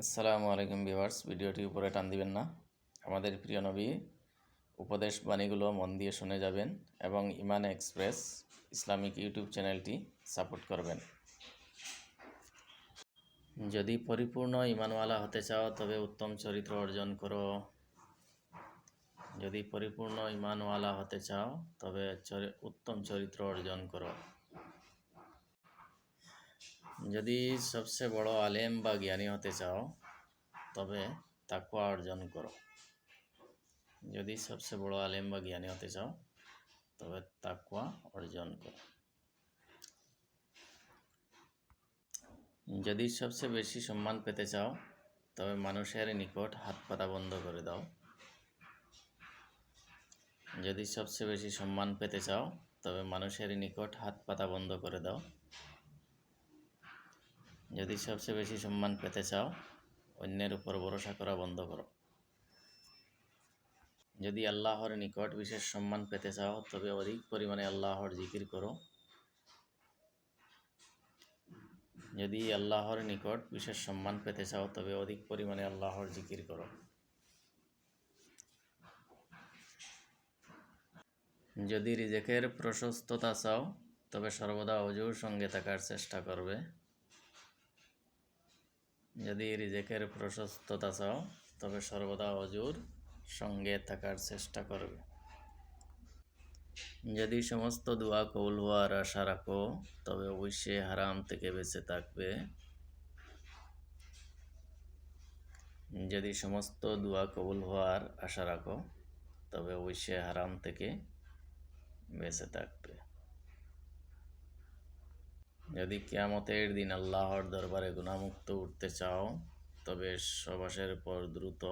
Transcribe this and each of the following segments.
আসসালামু আলাইকুম ভিউয়ার্স, ভিডিওটি উপরে টান দিবেন না। আমাদের প্রিয় নবী উপদেশ বাণীগুলো মন দিয়ে শুনে যাবেন এবং ইমান এক্সপ্রেস ইসলামিক ইউটিউব চ্যানেলটি সাপোর্ট করবেন। যদি পরিপূর্ণ ইমানওয়ালা হতে চাও তবে উত্তম চরিত্র অর্জন করো। যদি পরিপূর্ণ ইমানওয়ালা হতে চাও তবে উত্তম চরিত্র অর্জন করো। যদি সবচেয়ে বড় আলেম বা জ্ঞানী হতে চাও তবে তাকওয়া অর্জন করো। যদি সবচেয়ে বড় আলেম বা জ্ঞানী হতে চাও তবে তাকওয়া অর্জন করো। যদি সবচেয়ে বেশি সম্মান পেতে চাও তবে মানুষের নিকট হাত পাতা বন্ধ করে দাও। যদি সবচেয়ে বেশি সম্মান পেতে চাও তবে মানুষের নিকট হাত পাতা বন্ধ করে দাও। যদি সবচেয়ে বেশি সম্মান পেতে চাও অন্যের উপর ভরসা করা বন্ধ করো। যদি আল্লাহর নিকট বিশেষ সম্মান পেতে চাও তবে অধিক পরিমাণে আল্লাহর জিকির করো। যদি আল্লাহর নিকট বিশেষ সম্মান পেতে চাও তবে অধিক পরিমাণে আল্লাহর জিকির করো। যদি রিজেকের প্রশস্ততা চাও তবে সর্বদা অজুর সঙ্গে থাকার চেষ্টা করবে। যদি রিজেকের প্রশস্ততা চাও তবে সর্বদা অজুর সঙ্গে থাকার চেষ্টা করবে। যদি সমস্ত দোয়া কবুল হওয়ার আশা রাখো তবে অবশ্যই হারাম থেকে বেঁচে থাকবে। যদি সমস্ত দোয়া কবুল হওয়ার আশা রাখো তবে অবশ্যই হারাম থেকে বেঁচে থাকবে। যদি কিয়ামতের দিন আল্লাহর দরবারে গুনাহমুক্ত উঠতে চাও তবে সহবাসের পর দ্রুত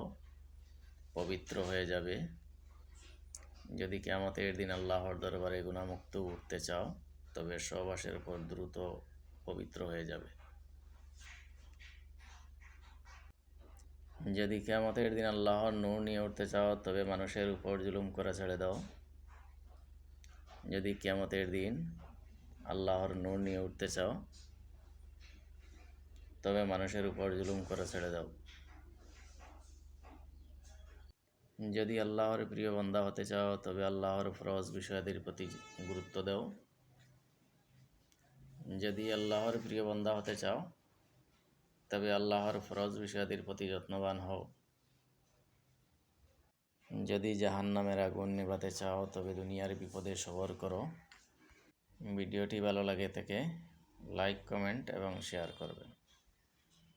পবিত্র হয়ে যাবে। যদি কিয়ামতের দিন আল্লাহর দরবারে গুনাহমুক্ত উঠতে চাও তবে সহবাসের পর দ্রুত পবিত্র হয়ে যাবে। যদি কিয়ামতের দিন আল্লাহর নূর নিয়ে উঠতে চাও তবে মানুষের উপর জুলুম করা ছেড়ে দাও। যদি কিয়ামতের দিন আল্লাহর নূর নিয়ে উঠতে চাও তবে মানুষের উপর জুলুম করা ছেড়ে দাও। যদি আল্লাহর প্রিয় বান্দা হতে চাও তবে আল্লাহর ফরজ বিষয়াদির প্রতি গুরুত্ব দাও। যদি আল্লাহর প্রিয় বান্দা হতে চাও তবে আল্লাহর ফরজ বিষয়াদির প্রতি যত্নবান হও। যদি জাহান্নামের আগুন নেভাতে চাও তবে দুনিয়ার বিপদে সবর করো। ভিডিওটি ভালো লাগে থেকে লাইক, কমেন্ট এবং শেয়ার করবেন।